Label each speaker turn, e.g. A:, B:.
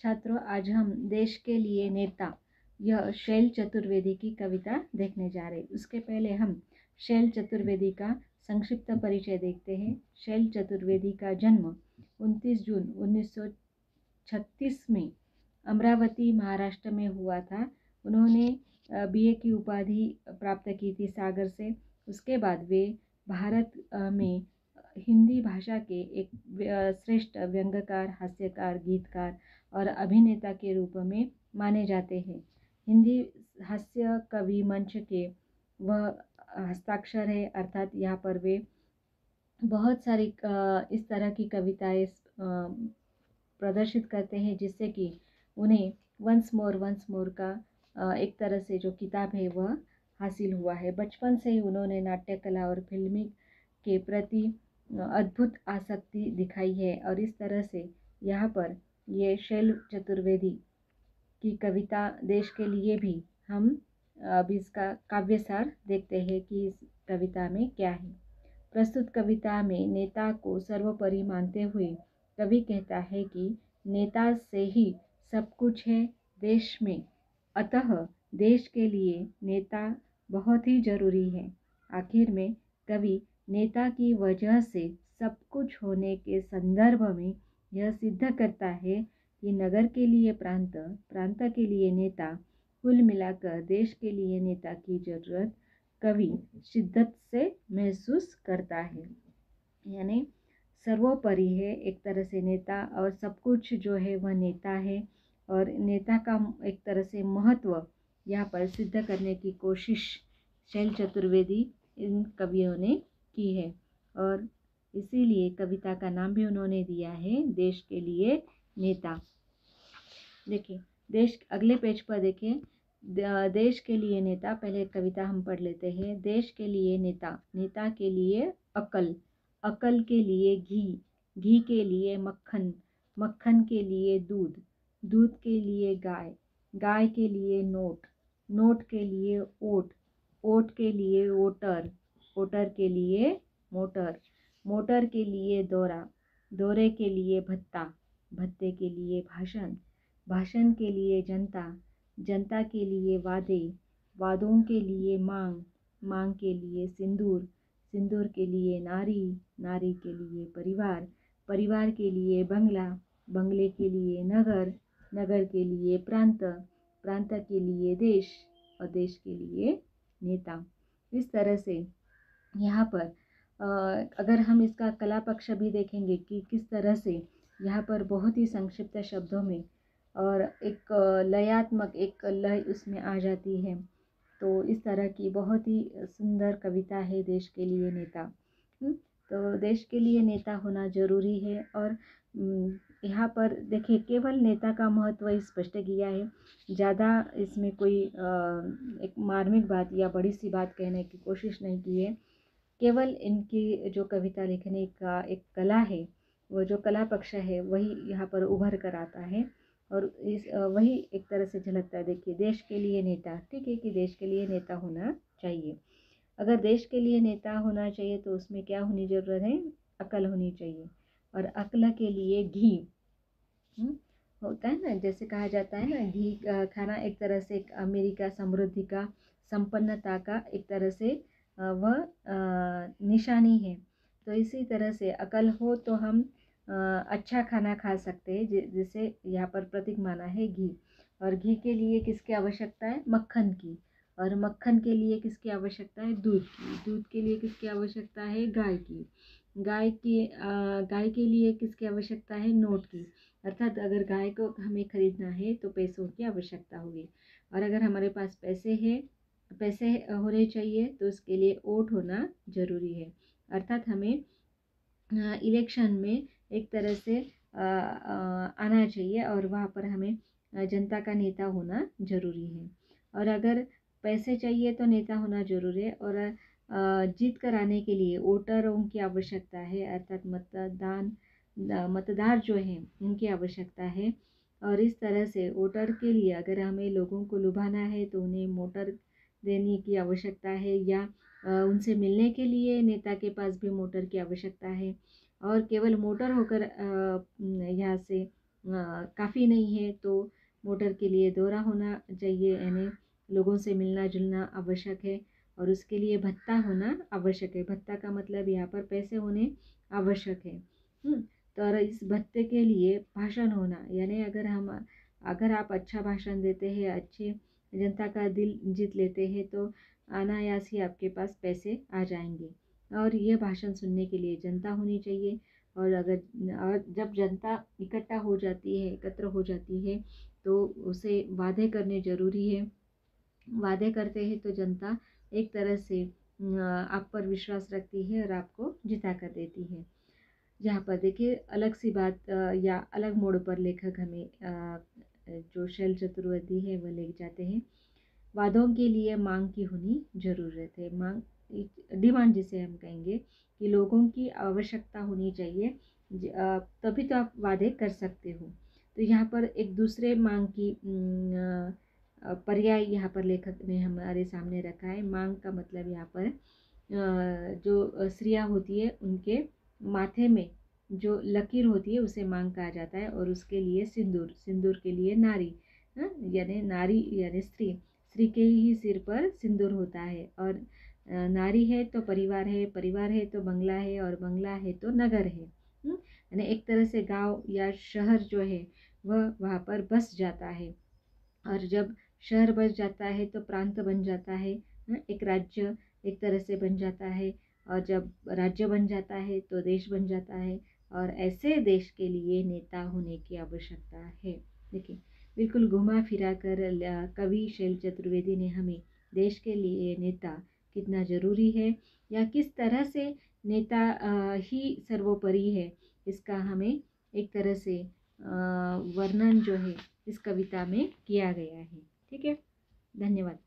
A: छात्रों, आज हम देश के लिए नेता यह शैल चतुर्वेदी की कविता देखने जा रहे हैं। उसके पहले हम शैल चतुर्वेदी का संक्षिप्त परिचय देखते हैं। शैल चतुर्वेदी का जन्म 29 जून 1936 में अमरावती, महाराष्ट्र में हुआ था। उन्होंने बीए की उपाधि प्राप्त की थी सागर से। उसके बाद वे भारत में हिंदी भाषा के एक श्रेष्ठ व्यंग्यकार, हास्यकार, गीतकार और अभिनेता के रूप में माने जाते हैं। हिंदी हास्य कवि मंच के वह हस्ताक्षर है, अर्थात यहाँ पर वे बहुत सारी इस तरह की कविताएं प्रदर्शित करते हैं, जिससे कि उन्हें वंस मोर का एक तरह से जो किताब है वह हासिल हुआ है। बचपन से ही उन्होंने नाट्य कला और फिल्मी के प्रति अद्भुत आसक्ति दिखाई है और इस तरह से यहाँ पर ये शैल चतुर्वेदी की कविता देश के लिए भी हम अब इसका काव्यसार देखते हैं कि इस कविता में क्या है। प्रस्तुत कविता में नेता को सर्वोपरि मानते हुए कवि कहता है कि नेता से ही सब कुछ है देश में, अतः देश के लिए नेता बहुत ही जरूरी है। आखिर में कवि नेता की वजह से सब कुछ होने के संदर्भ में यह सिद्ध करता है कि नगर के लिए प्रांत, प्रांत के लिए नेता, कुल मिलाकर देश के लिए नेता की जरूरत कवि शिद्दत से महसूस करता है। यानी सर्वोपरि है एक तरह से नेता, और सब कुछ जो है वह नेता है, और नेता का एक तरह से महत्व यहाँ पर सिद्ध करने की कोशिश शैल चतुर्वेदी इन कवियों ने की है, और इसीलिए कविता का नाम भी उन्होंने दिया है देश के लिए नेता। देखिए देश, अगले पेज पर देखिए, देश के लिए नेता। पहले कविता हम पढ़ लेते हैं। देश के लिए नेता, नेता के लिए अकल, अकल के लिए घी, घी के लिए मक्खन, मक्खन के लिए दूध, दूध के लिए गाय, गाय के लिए नोट, नोट के लिए ओट, ओट के लिए वोटर, वोटर के लिए मोटर, मोटर के लिए दौरा, दौरे के लिए भत्ता, भत्ते के लिए भाषण, भाषण के लिए जनता, जनता के लिए वादे, वादों के लिए मांग, मांग के लिए सिंदूर, सिंदूर के लिए नारी, नारी के लिए परिवार, परिवार के लिए बंगला, बंगले के लिए नगर, नगर के लिए प्रांत, प्रांत के लिए देश और देश के लिए नेता। इस तरह से यहाँ पर अगर हम इसका कला पक्ष भी देखेंगे कि किस तरह से यहाँ पर बहुत ही संक्षिप्त शब्दों में और एक लयात्मक एक लय उसमें आ जाती है, तो इस तरह की बहुत ही सुंदर कविता है देश के लिए नेता। तो देश के लिए नेता होना जरूरी है। और यहाँ पर देखिए केवल नेता का महत्व स्पष्ट किया है, ज़्यादा इसमें कोई एक मार्मिक बात या बड़ी सी बात कहने की कोशिश नहीं की है। केवल इनकी जो कविता लिखने का एक कला है, वो जो कला पक्ष है वही यहाँ पर उभर कर आता है, और इस वही एक तरह से झलकता है। देखिए देश के लिए नेता, ठीक है कि देश के लिए नेता होना चाहिए। अगर देश के लिए नेता होना चाहिए तो उसमें क्या होनी जरूरत है? अकल होनी चाहिए। और अकल के लिए घी होता है ना, जैसे कहा जाता है ना, घी खाना एक तरह से एक अमेरिका समृद्धि का, संपन्नता का एक तरह से वह निशानी है। तो इसी तरह से अकल हो तो हम अच्छा खाना खा सकते हैं, जिसे यहाँ पर प्रतीक माना है घी। और घी के लिए किसकी आवश्यकता है? मक्खन की। और मक्खन के लिए किसकी आवश्यकता है? दूध की। दूध के लिए किसकी आवश्यकता है? गाय की। गाय के लिए किसकी आवश्यकता है? नोट की। अर्थात अगर गाय को हमें खरीदना है तो पैसों की आवश्यकता होगी, और अगर हमारे पास पैसे होने चाहिए तो उसके लिए वोट होना जरूरी है। अर्थात हमें इलेक्शन में एक तरह से आना चाहिए, और वहाँ पर हमें जनता का नेता होना जरूरी है। और अगर पैसे चाहिए तो नेता होना जरूरी है, और जीत कर आने के लिए वोटरों की आवश्यकता है, अर्थात मतदार जो हैं उनकी आवश्यकता है। और इस तरह से वोटर के लिए अगर हमें लोगों को लुभाना है तो उन्हें मोटर देने की आवश्यकता है, या उनसे मिलने के लिए नेता के पास भी मोटर की आवश्यकता है। और केवल मोटर होकर यहाँ से काफ़ी नहीं है तो मोटर के लिए दौरा होना चाहिए, यानी लोगों से मिलना जुलना आवश्यक है, और उसके लिए भत्ता होना आवश्यक है। भत्ता का मतलब यहाँ पर पैसे होने आवश्यक है। तो और इस भत्ते के लिए भाषण होना, यानी अगर आप अच्छा भाषण देते हैं, अच्छे जनता का दिल जीत लेते हैं, तो अनायास ही आपके पास पैसे आ जाएंगे। और ये भाषण सुनने के लिए जनता होनी चाहिए। और जब जनता एकत्र हो जाती है तो उसे वादे करने ज़रूरी है। वादे करते हैं तो जनता एक तरह से आप पर विश्वास रखती है और आपको जिता कर देती है। यहाँ पर देखिए अलग सी बात या अलग मोड़ पर लेखक हमें जो शैल चतुर्वेदी है वह ले जाते हैं। वादों के लिए मांग की होनी ज़रूरत है। डिमांड जिसे हम कहेंगे कि लोगों की आवश्यकता होनी चाहिए, तभी तो आप वादे कर सकते हो। तो यहाँ पर एक दूसरे मांग की पर्याय यहाँ पर लेखक ने हमारे सामने रखा है। मांग का मतलब यहाँ पर जो स्त्रियाँ होती है उनके माथे में जो लकीर होती है उसे मांग कहा जाता है, और उसके लिए सिंदूर के लिए नारी, नारी यानी स्त्री के ही सिर पर सिंदूर होता है। और नारी है तो परिवार है, परिवार है तो बंगला है, और बंगला है तो नगर है। यानी एक तरह से गांव या शहर जो है वह वहाँ पर बस जाता है, और जब शहर बस जाता है तो प्रांत बन जाता है, एक राज्य एक तरह से बन जाता है, और जब राज्य बन जाता है तो देश बन जाता है, और ऐसे देश के लिए नेता होने की आवश्यकता है। देखिए बिल्कुल घुमा फिरा कर कवि शैल चतुर्वेदी ने हमें देश के लिए नेता कितना ज़रूरी है, या किस तरह से नेता ही सर्वोपरि है, इसका हमें एक तरह से वर्णन जो है इस कविता में किया गया है। ठीक है, धन्यवाद।